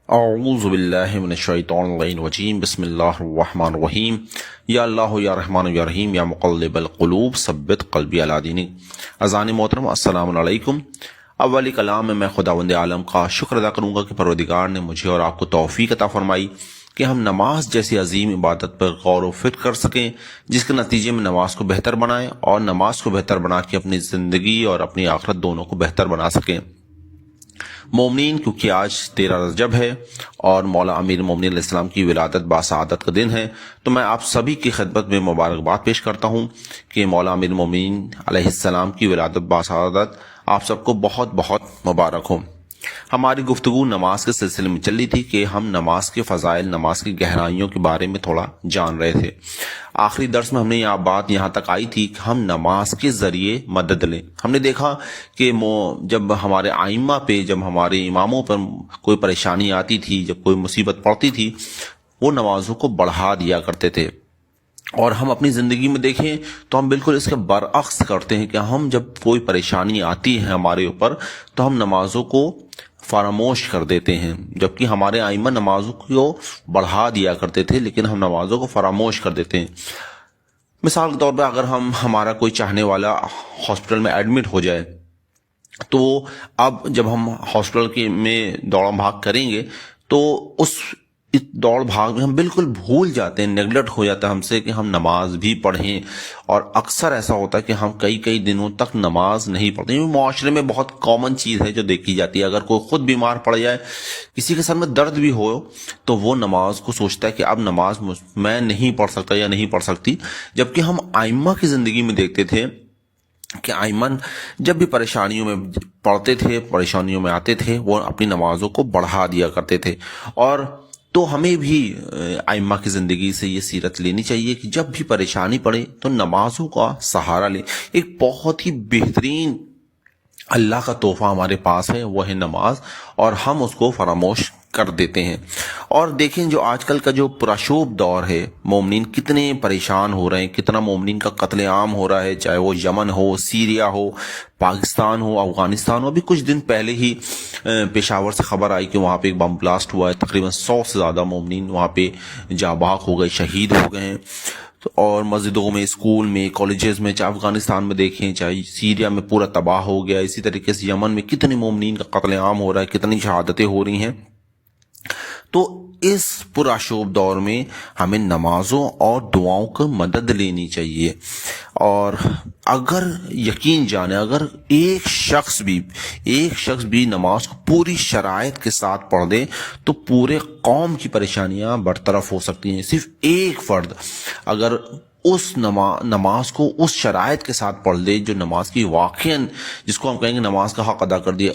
اعوذ باللہ من الشیطان الرجیم بسم اللہ الرحمن الرحیم یا اللہ یا رحمان یا رحیم یا مقلب القلوب ثبت قلبی علی دینک۔ اذان محترم السلام علیکم۔ اولی کلام میں خداوند عالم کا شکر ادا کروں گا کہ پروردگار نے مجھے اور آپ کو توفیق عطا فرمائی کہ ہم نماز جیسی عظیم عبادت پر غور و فکر کر سکیں، جس کے نتیجے میں نماز کو بہتر بنائیں اور نماز کو بہتر بنا کے اپنی زندگی اور اپنی آخرت دونوں کو بہتر بنا سکیں۔ مومنین، کیونکہ آج 13 رجب ہے اور مولا امیر المومنین علیہ السلام کی ولادت باسعادت کا دن ہے، تو میں آپ سبھی کی خدمت میں مبارکباد پیش کرتا ہوں کہ مولا امیر المومنین علیہ السلام کی ولادت باسعادت آپ سب کو بہت بہت مبارک ہو۔ ہماری گفتگو نماز کے سلسلے میں چل رہی تھی کہ ہم نماز کے فضائل، نماز کی گہرائیوں کے بارے میں تھوڑا جان رہے تھے۔ آخری درس میں ہم نے بات یہاں تک آئی تھی کہ ہم نماز کے ذریعے مدد لیں۔ ہم نے دیکھا کہ جب ہمارے ائمہ پہ، جب ہمارے اماموں پر کوئی پریشانی آتی تھی، جب کوئی مصیبت پڑتی تھی، وہ نمازوں کو بڑھا دیا کرتے تھے۔ اور ہم اپنی زندگی میں دیکھیں تو ہم بالکل اس کے برعکس کرتے ہیں کہ ہم جب کوئی پریشانی آتی ہے ہمارے اوپر تو ہم نمازوں کو فراموش کر دیتے ہیں، جبکہ ہمارے ائمہ نمازوں کو بڑھا دیا کرتے تھے لیکن ہم نمازوں کو فراموش کر دیتے ہیں۔ مثال کے طور پہ اگر ہمارا کوئی چاہنے والا ہاسپٹل میں ایڈمٹ ہو جائے تو اب جب ہم ہاسپٹل میں دوڑ بھاگ کریں گے تو اس دوڑ بھاگ میں ہم بالکل بھول جاتے ہیں، نیگلیکٹ ہو جاتا ہے ہم سے کہ ہم نماز بھی پڑھیں، اور اکثر ایسا ہوتا ہے کہ ہم کئی دنوں تک نماز نہیں پڑھتے۔ یہ معاشرے میں بہت کامن چیز ہے جو دیکھی جاتی ہے۔ اگر کوئی خود بیمار پڑ جائے، کسی کے سر میں درد بھی ہو، تو وہ نماز کو سوچتا ہے کہ اب نماز میں نہیں پڑھ سکتا یا نہیں پڑھ سکتی، جبکہ ہم ائمہ کی زندگی میں دیکھتے تھے کہ ائمہ جب بھی پریشانیوں میں پڑھتے تھے، پریشانیوں میں آتے تھے، وہ اپنی نمازوں کو بڑھا دیا کرتے تھے۔ اور تو ہمیں بھی ائمہ کی زندگی سے یہ سیرت لینی چاہیے کہ جب بھی پریشانی پڑے تو نمازوں کا سہارا لیں۔ ایک بہت ہی بہترین اللہ کا تحفہ ہمارے پاس ہے، وہ ہے نماز، اور ہم اس کو فراموش کر دیتے ہیں۔ اور دیکھیں جو آج کل کا جو پراشوب دور ہے، مومنین کتنے پریشان ہو رہے ہیں، کتنا مومنین کا قتل عام ہو رہا ہے، چاہے وہ یمن ہو، سیریا ہو، پاکستان ہو، افغانستان ہو۔ ابھی کچھ دن پہلے ہی پشاور سے خبر آئی کہ وہاں پہ ایک بم بلاسٹ ہوا ہے، تقریباً 100 سے زیادہ مومنین وہاں پہ جاں بحق ہو گئے، شہید ہو گئے ہیں۔ اور مسجدوں میں، اسکول میں، کالجز میں، چاہے افغانستان میں دیکھیں، چاہے سیریا میں پورا تباہ ہو گیا، اسی طریقے سے یمن میں کتنے مومنین کا قتل عام ہو رہا ہے، کتنی شہادتیں ہو رہی ہیں۔ تو اس پرآشوب دور میں ہمیں نمازوں اور دعاؤں کو مدد لینی چاہیے۔ اور اگر یقین جانے، اگر ایک شخص بھی نماز کو پوری شرائط کے ساتھ پڑھ دے تو پورے قوم کی پریشانیاں برطرف ہو سکتی ہیں۔ صرف ایک فرد اگر اس نماز کو اس شرائط کے ساتھ پڑھ دے جو نماز کی واقعاً، جس کو ہم کہیں گے نماز کا حق ادا کر دیا،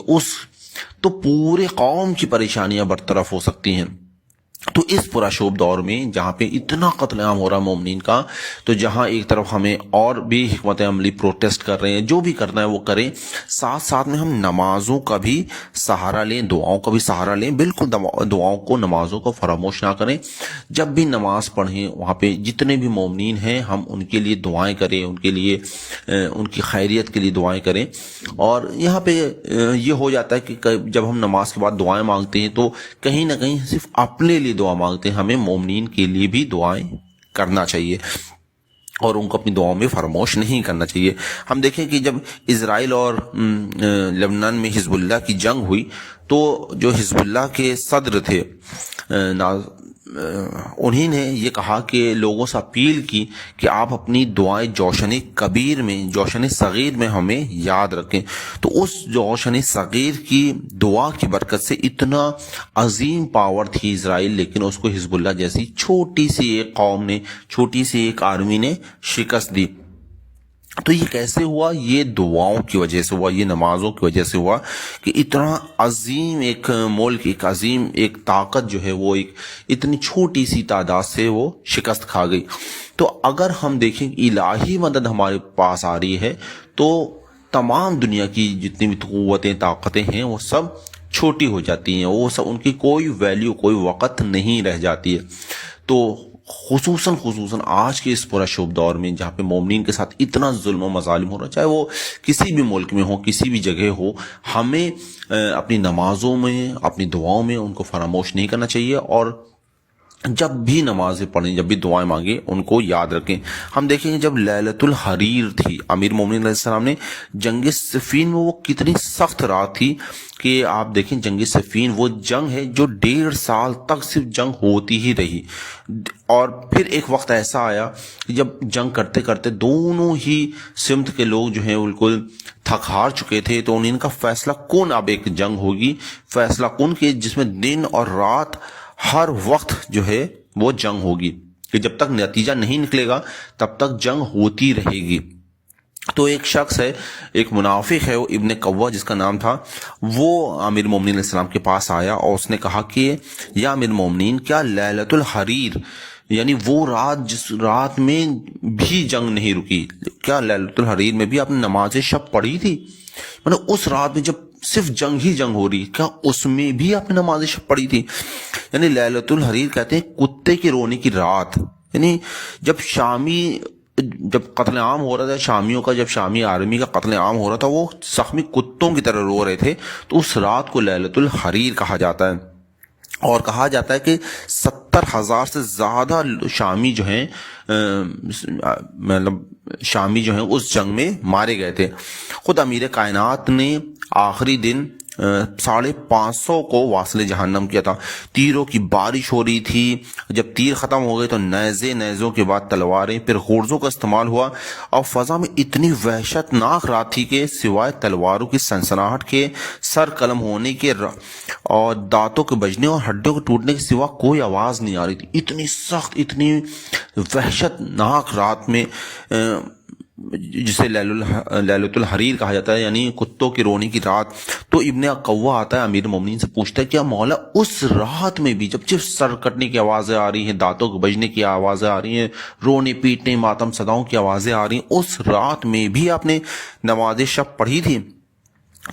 تو پورے قوم کی پریشانیاں برطرف ہو سکتی ہیں۔ تو اس پراشوب دور میں جہاں پہ اتنا قتل عام ہو رہا ہے مومنین کا، تو جہاں ایک طرف ہمیں اور بھی حکمت عملی پروٹیسٹ کر رہے ہیں، جو بھی کرنا ہے وہ کریں، ساتھ ساتھ میں ہم نمازوں کا بھی سہارا لیں، دعاؤں کا بھی سہارا لیں۔ بالکل دعاؤں کو، نمازوں کو فراموش نہ کریں۔ جب بھی نماز پڑھیں وہاں پہ جتنے بھی مومنین ہیں ہم ان کے لیے دعائیں کریں، ان کے لیے، ان کی خیریت کے لیے دعائیں کریں۔ اور یہاں پہ یہ ہو جاتا ہے کہ جب ہم نماز کے بعد دعائیں مانگتے ہیں تو کہیں نہ کہیں صرف اپنے لیے دعا مانگتے ہیں، ہمیں مومنین کے لیے بھی دعائیں کرنا چاہیے اور ان کو اپنی دعاؤں میں فراموش نہیں کرنا چاہیے۔ ہم دیکھیں کہ جب اسرائیل اور لبنان میں حزب اللہ کی جنگ ہوئی تو جو حزب اللہ کے صدر تھے انہی نے یہ کہا کہ لوگوں سے اپیل کی کہ آپ اپنی دعائیں جوشن صغیر میں ہمیں یاد رکھیں۔ تو اس جوشن صغیر کی دعا کی برکت سے اتنا عظیم پاور تھی اسرائیل، لیکن اس کو حزب اللہ جیسی چھوٹی سی ایک قوم نے، چھوٹی سی ایک آرمی نے شکست دی۔ تو یہ کیسے ہوا؟ یہ دعاؤں کی وجہ سے ہوا، یہ نمازوں کی وجہ سے ہوا کہ اتنا عظیم ایک ملک، ایک عظیم ایک طاقت جو ہے وہ ایک اتنی چھوٹی سی تعداد سے وہ شکست کھا گئی۔ تو اگر ہم دیکھیں الہی مدد ہمارے پاس آ رہی ہے تو تمام دنیا کی جتنی بھی قوتیں، طاقتیں ہیں، وہ سب چھوٹی ہو جاتی ہیں، وہ سب، ان کی کوئی ویلیو، کوئی وقت نہیں رہ جاتی ہے۔ تو خصوصاً آج کے اس پرشوب دور میں جہاں پہ مومنین کے ساتھ اتنا ظلم و مظالم ہو رہا ہے، چاہے وہ کسی بھی ملک میں ہو، کسی بھی جگہ ہو، ہمیں اپنی نمازوں میں، اپنی دعاؤں میں ان کو فراموش نہیں کرنا چاہیے، اور جب بھی نمازیں پڑھیں، جب بھی دعائیں مانگیں، ان کو یاد رکھیں۔ ہم دیکھیں گے جب لیلۃ الحریر تھی، امیر مومنین علیہ السلام نے جنگ صفین میں، وہ کتنی سخت رات تھی کہ آپ دیکھیں جنگ صفین وہ جنگ ہے جو 1.5 سال تک صرف جنگ ہوتی ہی رہی، اور پھر ایک وقت ایسا آیا کہ جب جنگ کرتے کرتے دونوں ہی سمت کے لوگ جو ہیں بالکل تھک ہار چکے تھے، تو انہیں کا فیصلہ کن، اب ایک جنگ ہوگی فیصلہ کن کی، جس میں دن اور رات ہر وقت جو ہے وہ جنگ ہوگی، کہ جب تک نتیجہ نہیں نکلے گا تب تک جنگ ہوتی رہے گی۔ تو ایک شخص ہے، ایک منافق ہے، وہ ابن قوہ جس کا نام تھا، وہ امیر المومنین علیہ السلام کے پاس آیا اور اس نے کہا کہ یا امیر المومنین، کیا لیلۃ الحریر، یعنی وہ رات جس رات میں بھی جنگ نہیں رکی، کیا لیلۃ الحریر میں بھی آپ نے نماز شب پڑھی تھی؟ مطلب اس رات میں جب صرف جنگ ہی جنگ ہو رہی، کیا اس میں بھی آپ نے نماز شب پڑھی تھی؟ یعنی لیلۃ الحریر کہتے ہیں کتے کے رونے کی رات، یعنی جب قتل عام ہو رہا تھا شامیوں کا، جب شامی آرمی کا قتل عام ہو رہا تھا، وہ زخمی کتوں کی طرح رو رہے تھے، تو اس رات کو لیلۃ الحریر کہا جاتا ہے۔ اور کہا جاتا ہے کہ 70,000 سے زیادہ شامی جو ہیں شامی جو ہیں اس جنگ میں مارے گئے تھے۔ خود امیر کائنات نے آخری دن 550 کو واصل جہنم کیا تھا، تیروں کی بارش ہو رہی تھی، جب تیر ختم ہو گئے تو نیزوں کے بعد تلواریں، پھر غرزوں کا استعمال ہوا، اور فضا میں اتنی وحشت ناک رات تھی کہ سوائے تلواروں کی سنسناہٹ کے، سر قلم ہونے کے اور دانتوں کے بجنے اور ہڈیوں کے ٹوٹنے کے سوا کوئی آواز نہیں آ رہی تھی۔ اتنی سخت، اتنی وحشت ناک رات میں، جسے لیلۃ الحریر کہا جاتا ہے، یعنی کتوں کی رونے کی رات۔ تو ابن قوہ آتا ہے، امیر المومنین سے پوچھتا ہے کیا مولا اس رات میں بھی جب سر کٹنے کی آوازیں آ رہی ہیں، دانتوں کے بجنے کی آوازیں آ رہی ہیں، رونے پیٹنے ماتم صداؤں کی آوازیں آ رہی ہیں، اس رات میں بھی آپ نے نماز شب پڑھی تھی؟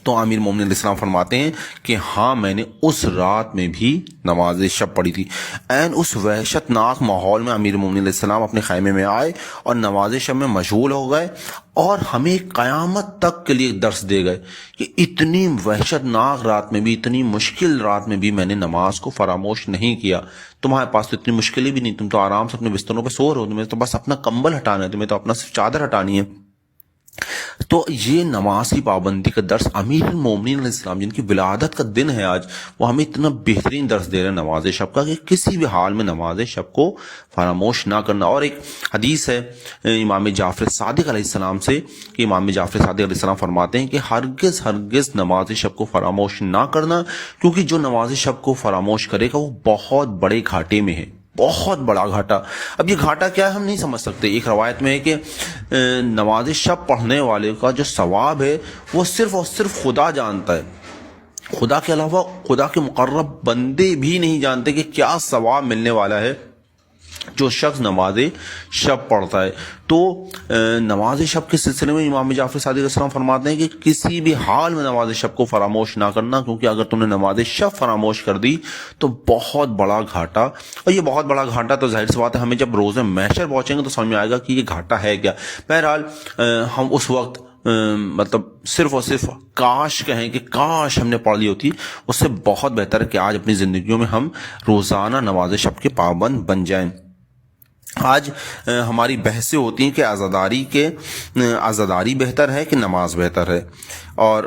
تو امیر مومنین علیہ السلام فرماتے ہیں کہ ہاں، میں نے اس رات میں بھی نماز شب پڑھی تھی۔ این اس وحشت ناک ماحول میں امیر مومنین علیہ السلام اپنے خیمے میں آئے اور نماز شب میں مشغول ہو گئے، اور ہمیں قیامت تک کے لیے درس دے گئے کہ اتنی وحشت ناک رات میں بھی، اتنی مشکل رات میں بھی میں نے نماز کو فراموش نہیں کیا۔ تمہارے پاس تو اتنی مشکلیں بھی نہیں، تم تو آرام سے اپنے بستروں پہ سو رہے ہو، تمہیں تو بس اپنا کمبل ہٹانا ہے، تمہیں تو اپنا صرف چادر ہٹانی ہے۔ تو یہ نماز کی پابندی کا درس امیر المومنین علیہ السلام، جن کی ولادت کا دن ہے آج، وہ ہمیں اتنا بہترین درس دے رہے ہیں نماز شب کا، کہ کسی بھی حال میں نماز شب کو فراموش نہ کرنا۔ اور ایک حدیث ہے امام جعفر صادق علیہ السلام سے، کہ امام جعفر صادق علیہ السلام فرماتے ہیں کہ ہرگز نماز شب کو فراموش نہ کرنا، کیونکہ جو نماز شب کو فراموش کرے گا وہ بہت بڑے گھاٹے میں ہے، بہت بڑا گھاٹا۔ اب یہ گھاٹا کیا ہے ہم نہیں سمجھ سکتے۔ ایک روایت میں ہے کہ نماز شب پڑھنے والے کا جو ثواب ہے وہ صرف اور صرف خدا جانتا ہے، خدا کے علاوہ خدا کے مقرب بندے بھی نہیں جانتے کہ کیا ثواب ملنے والا ہے جو شخص نماز شب پڑھتا ہے۔ تو نماز شب کے سلسلے میں امام جعفر صادق علیہ السلام فرماتے ہیں کہ کسی بھی حال میں نماز شب کو فراموش نہ کرنا، کیونکہ اگر تم نے نماز شب فراموش کر دی تو بہت بڑا گھاٹا، اور یہ بہت بڑا گھاٹا تو ظاہر سی بات ہے ہمیں جب روز محشر پہنچیں گے تو سمجھ میں آئے گا کہ یہ گھاٹا ہے کیا۔ بہرحال ہم اس وقت مطلب صرف اور صرف کاش کہیں کہ کاش ہم نے پڑھ لی ہوتی، اس سے بہت بہتر ہے کہ آج اپنی زندگیوں میں ہم روزانہ نماز شب کے پابند بن جائیں۔ آج ہماری بحثیں ہوتی ہیں کہ عزاداری بہتر ہے کہ نماز بہتر ہے، اور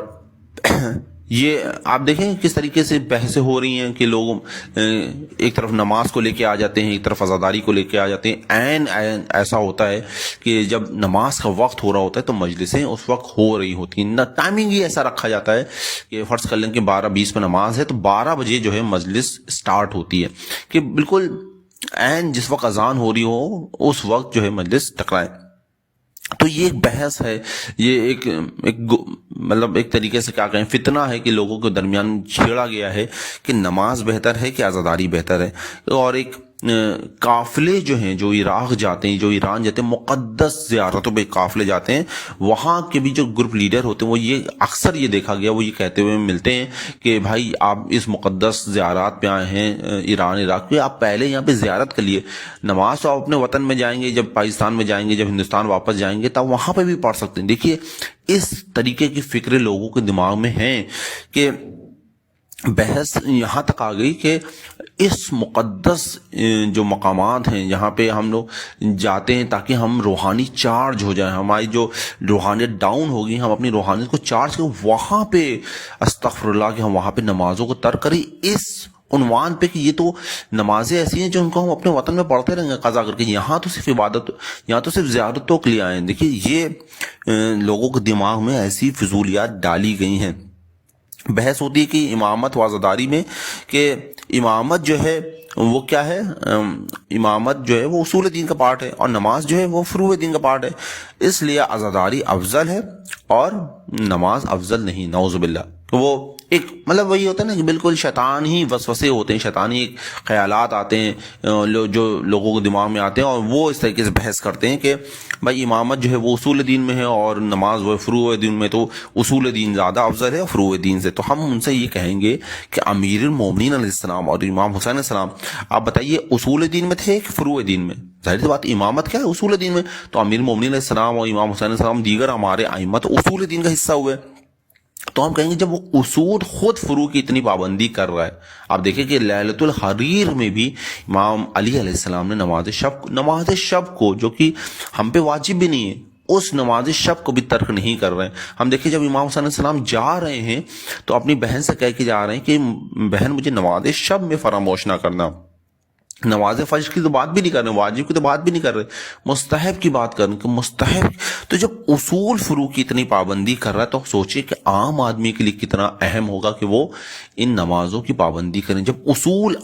یہ آپ دیکھیں کس طریقے سے بحثیں ہو رہی ہیں کہ لوگ ایک طرف نماز کو لے کے آ جاتے ہیں، ایک طرف عزاداری کو لے کے آ جاتے ہیں۔ عین ایسا ہوتا ہے کہ جب نماز کا وقت ہو رہا ہوتا ہے تو مجلسیں اس وقت ہو رہی ہوتی ہیں، ٹائمنگ ہی ایسا رکھا جاتا ہے کہ فرض کر لیں کہ 12:20 پہ نماز ہے تو 12 بجے جو ہے مجلس سٹارٹ ہوتی ہے، کہ بالکل عین جس وقت اذان ہو رہی ہو اس وقت جو ہے مجلس ٹکرائے۔ تو یہ ایک بحث ہے، یہ ایک مطلب ایک طریقے سے کیا کہیں فتنہ ہے کہ لوگوں کے درمیان چھیڑا گیا ہے کہ نماز بہتر ہے کہ عزاداری بہتر ہے۔ اور ایک قافلے جو ہیں جو عراق جاتے ہیں، جو ایران جاتے ہیں، مقدس زیارتوں پہ قافلے جاتے ہیں، وہاں کے بھی جو گروپ لیڈر ہوتے ہیں وہ یہ اکثر یہ دیکھا گیا، وہ یہ کہتے ہوئے ملتے ہیں کہ بھائی آپ اس مقدس زیارات پہ آئے ہیں ایران عراق پہ، آپ پہلے یہاں پہ زیارت کر لیے، نماز تو آپ اپنے وطن میں جائیں گے، جب پاکستان میں جائیں گے، جب ہندوستان واپس جائیں گے تب وہاں پہ بھی پڑھ سکتے ہیں۔ دیکھیے اس طریقے کی فکریں لوگوں کے دماغ میں ہیں کہ بحث یہاں تک آ گئی کہ اس مقدس جو مقامات ہیں جہاں پہ ہم لوگ جاتے ہیں تاکہ ہم روحانی چارج ہو جائیں، ہماری جو روحانیت ڈاؤن ہوگی ہم اپنی روحانیت کو چارج کریں، وہاں پہ استغفر اللہ کہ ہم وہاں پہ نمازوں کو ترک کریں، اس عنوان پہ کہ یہ تو نمازیں ایسی ہیں جو ان کو ہم اپنے وطن میں پڑھتے رہیں گے قضا کر کے، یہاں تو صرف عبادت، یہاں تو صرف زیارتوں کے لیے آئے ہیں۔ دیکھیے یہ لوگوں کے دماغ میں ایسی فضولیات ڈالی گئی ہیں۔ بحث ہوتی ہے کہ امامت و عزاداری میں کہ امامت جو ہے وہ کیا ہے، امامت جو ہے وہ اصول دین کا پارٹ ہے اور نماز جو ہے وہ فروع دین کا پارٹ ہے، اس لیے عزاداری افضل ہے اور نماز افضل نہیں، نعوذ باللہ۔ وہ ایک مطلب وہی ہوتا ہے نا کہ بالکل شیطان ہی وسوسے ہوتے ہیں، شیطانی خیالات آتے ہیں جو لوگوں کے دماغ میں آتے ہیں، اور وہ اس طریقے سے بحث کرتے ہیں کہ بھائی امامت جو ہے وہ اصول دین میں ہے اور نماز وہ فروع دین میں، تو اصول دین زیادہ افضل ہے فروع دین سے۔ تو ہم ان سے یہ کہیں گے کہ امیر المومنین علیہ السلام اور امام حسین علیہ السلام، آپ بتائیے اصول دین میں تھے کہ فروع دین میں؟ ظاہر سی بات امامت کیا ہے، اصول دین میں، تو امیر المومنین علیہ السلام اور امام حسین علیہ السلام دیگر ہمارے ائمہ تو اصول دین کا حصہ ہوئے۔ تو ہم کہیں گے جب وہ اصول خود فروع کی اتنی پابندی کر رہا ہے، آپ دیکھیں کہ لیلۃ الحریر میں بھی امام علی علیہ السلام نے نماز شب کو جو کہ ہم پہ واجب بھی نہیں ہے، اس نماز شب کو بھی ترک نہیں کر رہے ہیں۔ ہم دیکھیں جب امام حسین علیہ السلام جا رہے ہیں تو اپنی بہن سے کہہ کے جا رہے ہیں کہ بہن مجھے نماز شب میں فراموش نہ کرنا، نماز فجر کی تو بات بھی نہیں کر رہے، واجب کی تو بات بھی نہیں کر رہے، مستحب کی بات کر رہے ہیں کہ مستحب۔ تو جب اصول فروع کی اتنی پابندی کر رہا ہے تو سوچئے کہ عام آدمی کے لیے کتنا اہم ہوگا کہ وہ ان نمازوں کی پابندی کریں۔ جب اصول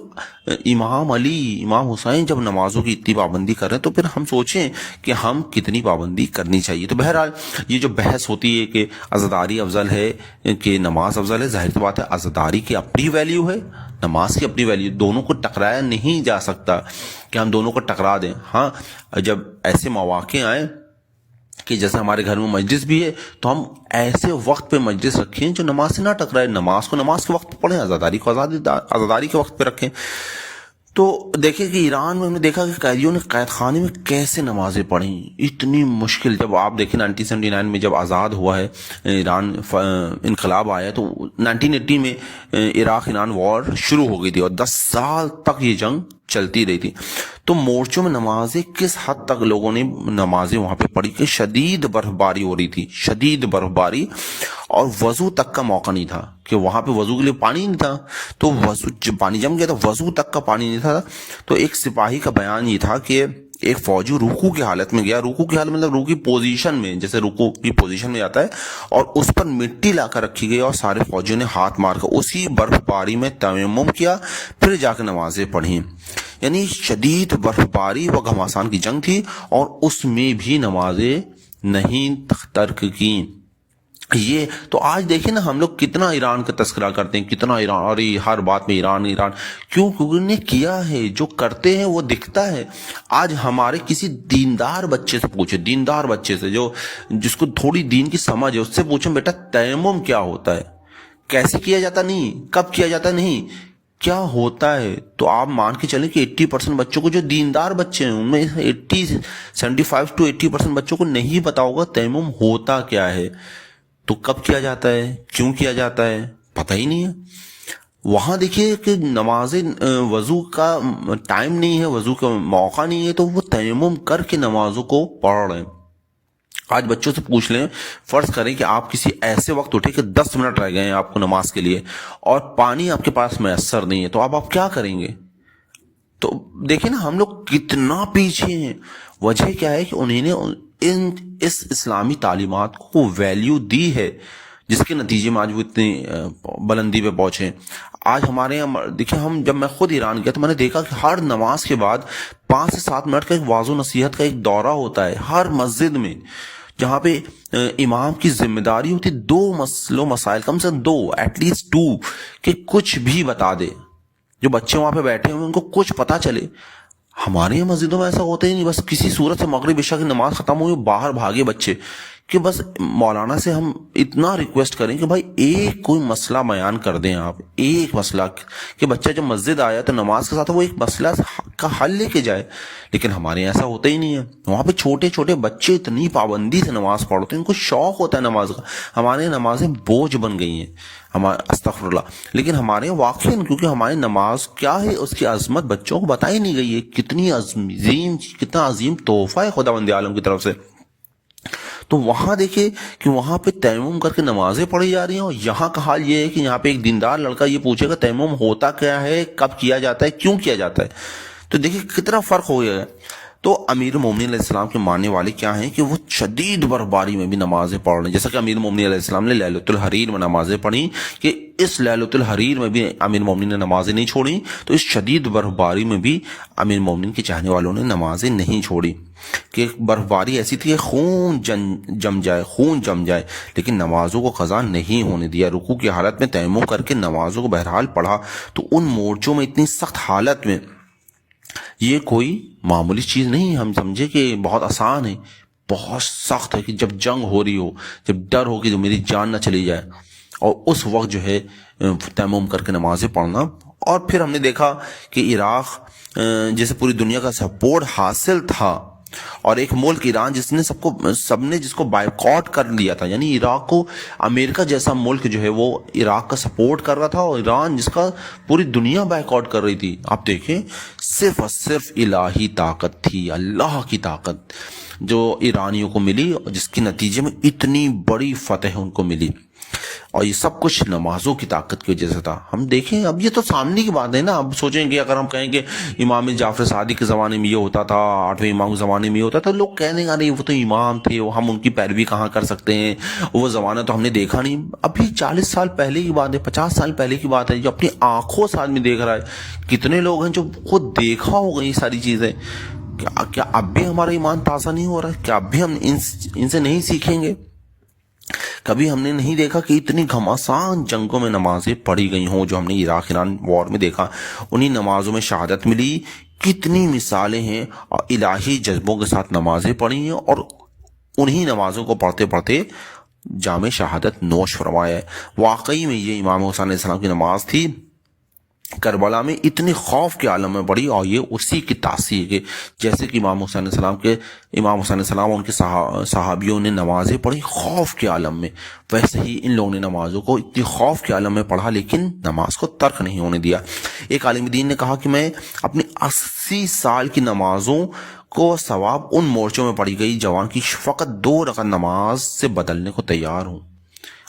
امام علی امام حسین جب نمازوں کی اتنی پابندی کر رہے ہیں تو پھر ہم سوچیں کہ ہم کتنی پابندی کرنی چاہیے۔ تو بہرحال یہ جو بحث ہوتی ہے کہ عزاداری افضل ہے کہ نماز افضل ہے، ظاہر سی بات ہے عزاداری کی اپنی ویلیو ہے، نماز کی اپنی ویلیو، دونوں کو ٹکرایا نہیں جا سکتا کہ ہم دونوں کو ٹکرا دیں۔ ہاں جب ایسے مواقع آئیں کہ جیسے ہمارے گھر میں مجلس بھی ہے تو ہم ایسے وقت پہ مجلس رکھیں جو نماز سے نہ ٹکرائے، نماز کو نماز کے وقت پہ پڑھیں، عزاداری کو عزاداری کے وقت پہ رکھیں۔ تو دیکھیں کہ ایران میں ہم نے دیکھا کہ قیدیوں نے قید خانے میں کیسے نمازیں پڑھیں، اتنی مشکل۔ جب آپ دیکھیں 1979 میں جب آزاد ہوا ہے ایران، انقلاب آیا تو 1980 میں عراق ایران وار شروع ہو گئی تھی اور 10 سال تک یہ جنگ چلتی رہی تھی۔ تو مورچوں میں نمازیں کس حد تک لوگوں نے نمازیں وہاں پہ پڑھی کہ شدید برف باری ہو رہی تھی، شدید برف باری، اور وضو تک کا موقع نہیں تھا کہ وہاں پہ وضو کے لیے پانی نہیں تھا، تو وضو جب پانی جم گیا تو وضو تک کا پانی نہیں تھا۔ تو ایک سپاہی کا بیان یہ تھا کہ ایک فوجی رکوع کی حالت میں گیا، رکوع کی حالت مطلب رکوع کی پوزیشن میں، جیسے رکوع کی پوزیشن میں جاتا ہے، اور اس پر مٹی لا کر رکھی گئی اور سارے فوجیوں نے ہاتھ مار کر اسی برف باری میں تیمم کیا، پھر جا کے نمازیں پڑھیں۔ یعنی شدید برف باری و گھمسان کی جنگ تھی اور اس میں بھی نمازیں نہیں ترک کی۔ یہ تو آج دیکھیں نا ہم لوگ کتنا ایران کا تذکرہ کرتے ہیں، کتنا ایران، اور ہر بات میں ایران ایران، کیوں؟ کیونکہ انہوں نے کیا ہے، جو کرتے ہیں وہ دکھتا ہے۔ آج ہمارے کسی دیندار بچے سے پوچھیں، دیندار بچے سے جو جس کو تھوڑی دین کی سمجھ ہے، اس سے پوچھیں بیٹا تیمم کیا ہوتا ہے، کیسے کیا جاتا نہیں، کب کیا جاتا نہیں، کیا ہوتا ہے، تو آپ مان کے چلیں کہ 80% بچوں کو، جو دیندار بچے ہیں ان میں 75 to 80% بچوں کو نہیں پتا ہوگا تیمم ہوتا کیا ہے، تو کب کیا جاتا ہے، کیوں کیا جاتا ہے، پتہ ہی نہیں ہے۔ وہاں دیکھیے کہ نماز وضو کا ٹائم نہیں ہے، وضو کا موقع نہیں ہے، تو وہ تیمم کر کے نمازوں کو پڑھ رہے ہیں۔ آج بچوں سے پوچھ لیں، فرض کریں کہ آپ کسی ایسے وقت اٹھے کہ 10 منٹ رہ گئے ہیں آپ کو نماز کے لیے اور پانی آپ کے پاس میسر نہیں ہے، تو آپ کیا کریں گے؟ تو دیکھیں نا ہم لوگ کتنا پیچھے ہیں۔ وجہ کیا ہے کہ انہیں نے اس اسلامی تعلیمات کو ویلیو دی ہے، جس کے نتیجے میں آج وہ اتنی بلندی پہ پہنچے۔ آج ہمارے یہاں دیکھیں، جب میں خود ایران گیا تو میں نے دیکھا کہ ہر نماز کے بعد 5 سے 7 منٹ کا ایک واعظ و نصیحت کا ایک دورہ ہوتا ہے ہر مسجد میں، جہاں پہ امام کی ذمہ داری ہوتی 2 مسئلوں مسائل، کم سے کم 2 ایٹ لیسٹ 2، کہ کچھ بھی بتا دے، جو بچے وہاں پہ بیٹھے ہوئے ان کو کچھ پتا چلے۔ ہمارے یہاں مسجدوں میں ایسا ہوتا ہی نہیں، بس کسی صورت سے مغرب عشاء کی نماز ختم ہوئی باہر بھاگے بچے، کہ بس مولانا سے ہم اتنا ریکویسٹ کریں کہ بھائی ایک کوئی مسئلہ بیان کر دیں آپ، ایک مسئلہ کہ بچہ جب مسجد آیا تو نماز کے ساتھ وہ ایک مسئلہ کا حل لے کے جائے، لیکن ہمارے یہاں ایسا ہوتا ہی نہیں ہے۔ وہاں پہ چھوٹے چھوٹے بچے اتنی پابندی سے نماز پڑھتے ہیں، ان کو شوق ہوتا ہے نماز کا۔ ہمارے نمازیں بوجھ بن گئی ہیں، استغفر اللہ، لیکن ہمارے واقعی کیونکہ ہماری نماز کیا ہے اس کی عظمت بچوں کو بتائی نہیں گئی ہے، کتنی عظیم، کتنا عظیم تحفہ ہے خداوند عالم کی طرف سے۔ تو وہاں دیکھیں کہ وہاں پہ تیمم کر کے نمازیں پڑھی جا رہی ہیں، اور یہاں کا حال یہ ہے کہ یہاں پہ ایک دیندار لڑکا یہ پوچھے گا تیمم ہوتا کیا ہے، کب کیا جاتا ہے، کیوں کیا جاتا ہے۔ تو دیکھیں کتنا فرق ہو گیا ہے۔ تو امیر المومنین علیہ السلام کے ماننے والے کیا ہیں کہ وہ شدید برفباری میں بھی نمازیں پڑھ رہے ہیں، جیسا کہ امیر المومنین علیہ السلام نے لیلۃ الحریر میں نمازیں پڑھی، کہ اس لیلۃ الحریر میں بھی امیر المومنین نے نمازیں نہیں چھوڑی، تو اس شدید برفباری میں بھی امیر المومنین کے چاہنے والوں نے نمازیں نہیں چھوڑی، کہ برفباری ایسی تھی کہ خون جم جائے، لیکن نمازوں کو قضا نہیں ہونے دیا۔ رکوع کی حالت میں تیمم کر کے نمازوں کو بہرحال پڑھا۔ تو ان مورچوں میں اتنی سخت حالت میں یہ کوئی معمولی چیز نہیں، ہم سمجھے کہ بہت آسان ہے، بہت سخت ہے، کہ جب جنگ ہو رہی ہو، جب ڈر ہو کہ جو میری جان نہ چلی جائے، اور اس وقت جو ہے تیمم کر کے نمازیں پڑھنا۔ اور پھر ہم نے دیکھا کہ عراق جیسے پوری دنیا کا سپورٹ حاصل تھا، اور ایک ملک ایران سب نے جس کو بائیکاٹ کر لیا تھا، یعنی عراق کو امریکہ جیسا ملک جو ہے وہ عراق کا سپورٹ کر رہا تھا، اور ایران جس کا پوری دنیا بائیکاٹ کر رہی تھی۔ آپ دیکھیں صرف اور صرف الہی طاقت تھی، اللہ کی طاقت جو ایرانیوں کو ملی، جس کے نتیجے میں اتنی بڑی فتح ان کو ملی، اور یہ سب کچھ نمازوں کی طاقت کی وجہ سے تھا۔ ہم دیکھیں اب یہ تو سامنے کی بات ہے نا، اب سوچیں کہ اگر ہم کہیں کہ امام جعفر صادق کے زمانے میں یہ ہوتا تھا، 8ویں امام کے زمانے میں یہ ہوتا تھا، تو لوگ کہنے گا نہیں وہ تو امام تھے، ہم ان کی پیروی کہاں کر سکتے ہیں، وہ زمانہ تو ہم نے دیکھا نہیں۔ ابھی 40 سال پہلے کی بات ہے، 50 سال پہلے کی بات ہے، جو اپنی آنکھوں سے آدمی دیکھ رہا ہے۔ کتنے لوگ ہیں جو خود دیکھا ہوگا یہ ساری چیزیں، کیا اب بھی ہمارا ایمان تازہ نہیں ہو رہا ہے؟ کیا اب بھی ہم ان سے نہیں سیکھیں گے؟ کبھی ہم نے نہیں دیکھا کہ اتنی گھمسان جنگوں میں نمازیں پڑھی گئی ہوں، جو ہم نے عراق ایران وار میں دیکھا، انہی نمازوں میں شہادت ملی۔ کتنی مثالیں ہیں، اور الہی جذبوں کے ساتھ نمازیں پڑھی ہیں، اور انہی نمازوں کو پڑھتے پڑھتے جام شہادت نوش فرمایا ہے۔ واقعی میں یہ امام حسین علیہ السلام کی نماز تھی، کربلا میں اتنی خوف کے عالم میں پڑی، اور یہ اسی کی تاثیر ہے، جیسے کہ امام حسین علیہ السلام اور ان کے صحابیوں نے نمازیں پڑھی خوف کے عالم میں، ویسے ہی ان لوگوں نے نمازوں کو اتنی خوف کے عالم میں پڑھا، لیکن نماز کو ترک نہیں ہونے دیا۔ ایک عالم دین نے کہا کہ میں اپنی 80 سال کی نمازوں کو ثواب ان مورچوں میں پڑھی گئی جوان کی فقط 2 رکعت نماز سے بدلنے کو تیار ہوں۔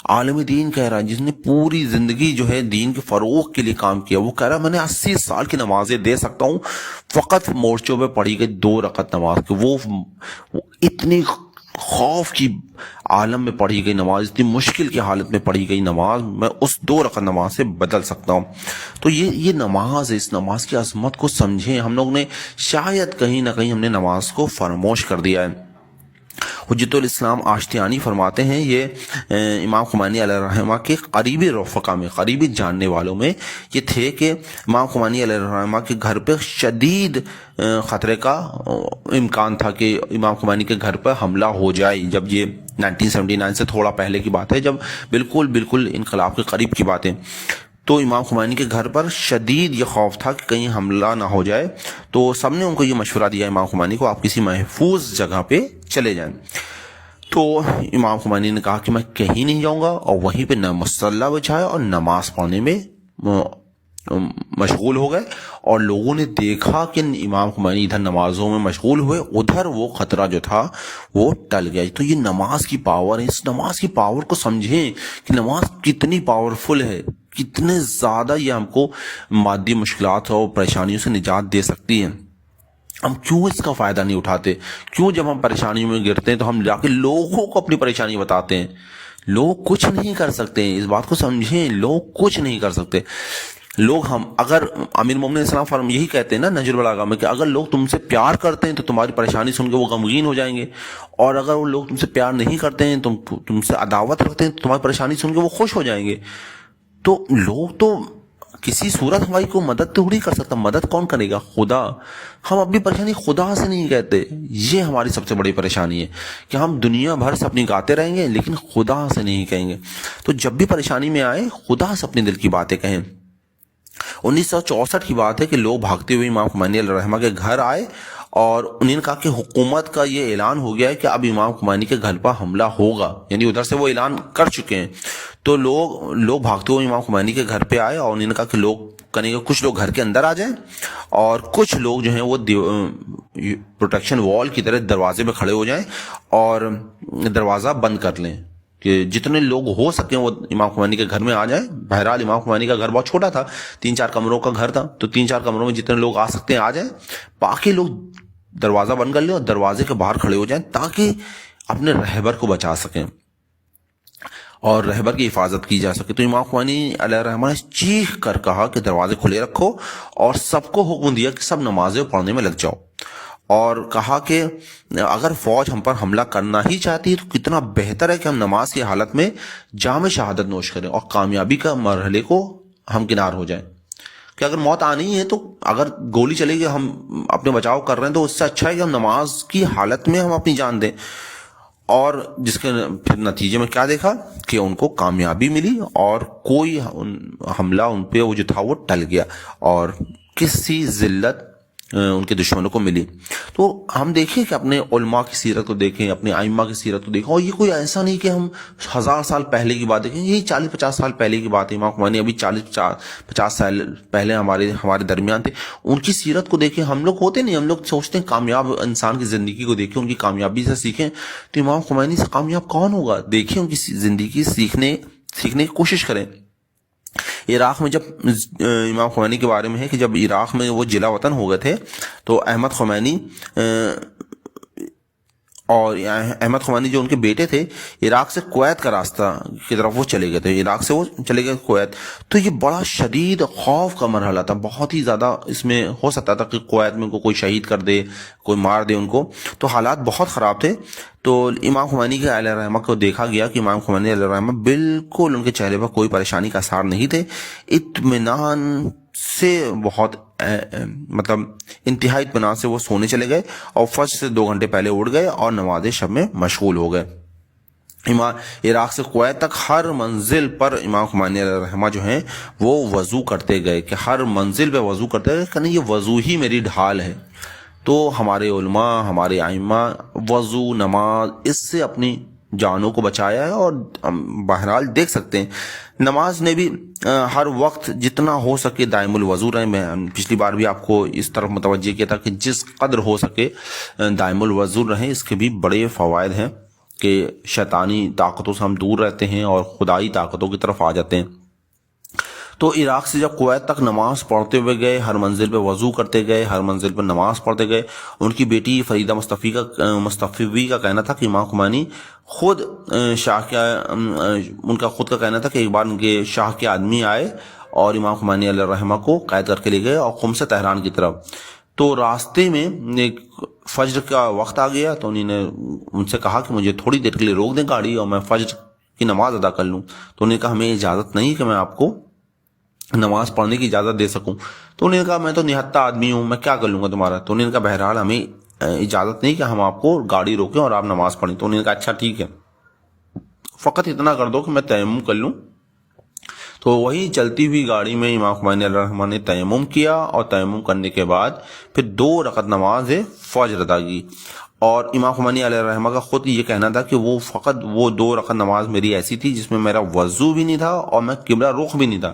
عالم دین کہہ رہا ہے، جس نے پوری زندگی جو ہے دین کے فروغ کے لیے کام کیا، وہ کہہ رہا ہے میں نے 80 سال کی نمازیں دے سکتا ہوں فقط مورچوں پہ پڑھی گئی 2 رکعت نماز کے۔ وہ اتنی خوف کی عالم میں پڑھی گئی نماز، اتنی مشکل کی حالت میں پڑھی گئی نماز، میں اس 2 رکعت نماز سے بدل سکتا ہوں۔ تو یہ نماز ہے، اس نماز کی عظمت کو سمجھیں۔ ہم لوگ نے شاید کہیں نہ کہیں ہم نے نماز کو فراموش کر دیا ہے۔ حجت الاسلام آشتیانی فرماتے ہیں، یہ امام خمینی علیہ الرحمہ کے قریبی رفقا میں، قریبی جاننے والوں میں یہ تھے، کہ امام خمینی علیہ الرحمہ کے گھر پہ شدید خطرے کا امکان تھا کہ امام خمینی کے گھر پر حملہ ہو جائے، جب یہ 1979 سے تھوڑا پہلے کی بات ہے، جب بالکل انقلاب کے قریب کی بات ہے۔ تو امام خمینی کے گھر پر شدید یہ خوف تھا کہ کہیں حملہ نہ ہو جائے، تو سب نے ان کو یہ مشورہ دیا امام خمینی کو، آپ کسی محفوظ جگہ پہ چلے جائیں۔ تو امام خمینی نے کہا کہ میں کہیں نہیں جاؤں گا، اور وہیں پہ نہ مصلی بچھایا اور نماز پڑھنے میں مشغول ہو گئے، اور لوگوں نے دیکھا کہ امام خمینی ادھر نمازوں میں مشغول ہوئے، ادھر وہ خطرہ جو تھا وہ ٹل گیا۔ تو یہ نماز کی پاور ہے، اس نماز کی پاور کو سمجھیں کہ نماز کتنی پاورفل ہے، کتنے زیادہ یہ ہم کو مادی مشکلات اور پریشانیوں سے نجات دے سکتی ہے۔ ہم کیوں اس کا فائدہ نہیں اٹھاتے؟ کیوں جب ہم پریشانیوں میں گرتے ہیں تو ہم جا کے لوگوں کو اپنی پریشانی بتاتے ہیں؟ لوگ کچھ نہیں کر سکتے، اس بات کو سمجھیں، لوگ کچھ نہیں کر سکتے۔ اگر امیر مومن علیہ السلام یہی کہتے ہیں نا نہج البلاغہ میں، کہ اگر لوگ تم سے پیار کرتے ہیں تو تمہاری پریشانی سن کے وہ غمگین ہو جائیں گے، اور اگر وہ لوگ تم سے پیار نہیں کرتے ہیں، تم سے عداوت رکھتے ہیں، تو تمہاری پریشانی سن کے وہ خوش ہو جائیں گے۔ تو لوگ تو کسی صورت ہماری کو مدد تھوڑی کر سکتا. مدد کون کرے گا؟ خدا. ہم اپنی پریشانی خدا سے نہیں کہتے. یہ ہماری سب سے بڑی پریشانی ہے کہ ہم دنیا بھر سے اپنی گاتے رہیں گے لیکن خدا سے نہیں کہیں گے. تو جب بھی پریشانی میں آئے خدا سے اپنے دل کی باتیں کہیں. 1964 کی بات ہے کہ لوگ بھاگتے ہوئے امام خمینی علیہ الرحمہ کے گھر آئے اور انہوں نے کہا کہ حکومت کا یہ اعلان ہو گیا ہے کہ اب امام خمینی کے گھر پر حملہ ہوگا، یعنی ادھر سے وہ اعلان کر چکے ہیں. تو لوگ بھاگتے ہوئے امام خمینی کے گھر پہ آئے اور انہوں نے کہا کہ کچھ لوگ گھر کے اندر آ جائیں اور کچھ لوگ جو ہیں وہ پروٹیکشن وال کی طرح دروازے پہ کھڑے ہو جائیں اور دروازہ بند کر لیں کہ جتنے لوگ ہو سکیں وہ امام خمینی کے گھر میں آ جائیں. بہرحال امام خمینی کا گھر بہت چھوٹا تھا، 3-4 کمروں کا گھر تھا، تو 3-4 کمروں میں جتنے لوگ آ سکتے ہیں آ جائیں. باقی لوگ دروازہ بند کر لیں اور دروازے کے باہر کھڑے ہو جائیں تاکہ اپنے رہبر کو بچا سکیں اور رہبر کی حفاظت کی جا سکے. تو امام خمینی علیہ الرحمہ نے چیخ کر کہا کہ دروازے کھلے رکھو اور سب کو حکم دیا کہ سب نمازیں پڑھنے میں لگ جاؤ، اور کہا کہ اگر فوج ہم پر حملہ کرنا ہی چاہتی ہے تو کتنا بہتر ہے کہ ہم نماز کی حالت میں جام شہادت نوش کریں اور کامیابی کا مرحلے کو ہم کنار ہو جائیں. کہ اگر موت آنی ہے تو اگر گولی چلے گی ہم اپنے بچاؤ کر رہے ہیں تو اس سے اچھا ہے کہ ہم نماز کی حالت میں ہم اپنی جان دیں. اور جس کے پھر نتیجے میں کیا دیکھا کہ ان کو کامیابی ملی اور کوئی حملہ ان پہ وہ جو تھا وہ ٹل گیا اور کسی ذلت ان کے دشمنوں کو ملی. تو ہم دیکھیں کہ اپنے علماء کی سیرت کو دیکھیں، اپنے ائمہ کی سیرت کو دیکھیں، اور یہ کوئی ایسا نہیں کہ ہم 1000 سال پہلے کی بات دیکھیں، یہی 40-50 سال پہلے کی بات ہے. امام خمینی ابھی 40-50 سال پہلے ہمارے درمیان تھے. ان کی سیرت کو دیکھیں. ہم لوگ ہوتے نہیں، ہم لوگ سوچتے ہیں کامیاب انسان کی زندگی کو دیکھیں، ان کی کامیابی سے سیکھیں. تو امام خمینی سے کامیاب کون ہوگا؟ دیکھیں ان کی زندگی سیکھنے کی کوشش کریں. عراق میں جب امام خمینی کے بارے میں ہے کہ جب عراق میں وہ جلا وطن ہو گئے تھے تو احمد خمینی جو ان کے بیٹے تھے عراق سے کویت کا راستہ کی طرف وہ چلے گئے تھے. عراق سے وہ چلے گئے کویت. تو یہ بڑا شدید خوف کا مرحلہ تھا، بہت ہی زیادہ اس میں ہو سکتا تھا کہ کویت میں ان کو کوئی شہید کر دے، کوئی مار دے ان کو. تو حالات بہت خراب تھے. تو امام خمینی کے علیہ الرحمہ کو دیکھا گیا کہ امام خمینی علیہ الرحمہ بالکل ان کے چہرے پر کوئی پریشانی کا اثار نہیں تھے، اطمینان سے بہت مطلب انتہائی اطمینان سے وہ سونے چلے گئے اور فجر سے 2 گھنٹے پہلے اٹھ گئے اور نماز شب میں مشغول ہو گئے. عراق سے کویت تک ہر منزل پر امام خمینی علیہ الرحمہ جو ہیں وہ وضو کرتے گئے کہ ہر منزل پہ وضو کرتے گئے کہ نہیں یہ وضو ہی میری ڈھال ہے. تو ہمارے علماء، ہمارے ائمہ وضو، نماز، اس سے اپنی جانوں کو بچایا ہے. اور بہرحال دیکھ سکتے ہیں نماز نے بھی ہر وقت جتنا ہو سکے دائم الوضو رہے. میں پچھلی بار بھی آپ کو اس طرف متوجہ کیا تھا کہ جس قدر ہو سکے دائم الوضو رہیں. اس کے بھی بڑے فوائد ہیں کہ شیطانی طاقتوں سے ہم دور رہتے ہیں اور خدائی طاقتوں کی طرف آ جاتے ہیں. تو عراق سے جب کویت تک نماز پڑھتے ہوئے گئے، ہر منزل پہ وضو کرتے گئے، ہر منزل پہ نماز پڑھتے گئے. ان کی بیٹی فریدہ مصطفی کا کہنا تھا کہ امام خمینی خود ان کا خود کا کہنا تھا کہ ایک بار ان کے شاہ کے آدمی آئے اور امام خمینی علیہ الرحمہ کو قید کر کے لے گئے اور قم سے تہران کی طرف. تو راستے میں فجر کا وقت آ گیا تو انہوں نے ان سے کہا کہ مجھے تھوڑی دیر کے لیے روک دیں گاڑی اور میں فجر کی نماز ادا کر لوں. تو انہوں نے کہا ہمیں اجازت نہیں کہ میں آپ کو نماز پڑھنے کی اجازت دے سکوں. تو انہوں نے کہا میں تو نہتہ آدمی ہوں، میں کیا کر لوں گا تمہارا. تو انہوں نے کہا بہرحال ہمیں اجازت نہیں کہ ہم آپ کو گاڑی روکیں اور آپ نماز پڑھیں. تو انہوں نے کہا اچھا ٹھیک ہے، فقط اتنا کر دو کہ میں تیمم کر لوں. تو وہی چلتی ہوئی گاڑی میں امام خمینی علیہ الرحمہ نے تیمم کیا اور تیمم کرنے کے بعد پھر 2 رکعت نماز فجر ادا کی. اور امام خمینی علیہ الرحمہ کا خود یہ کہنا تھا کہ وہ فقط وہ 2 رکعت نماز میری ایسی تھی جس میں میرا وضو بھی نہیں تھا اور میں قبلہ رخ بھی نہیں تھا،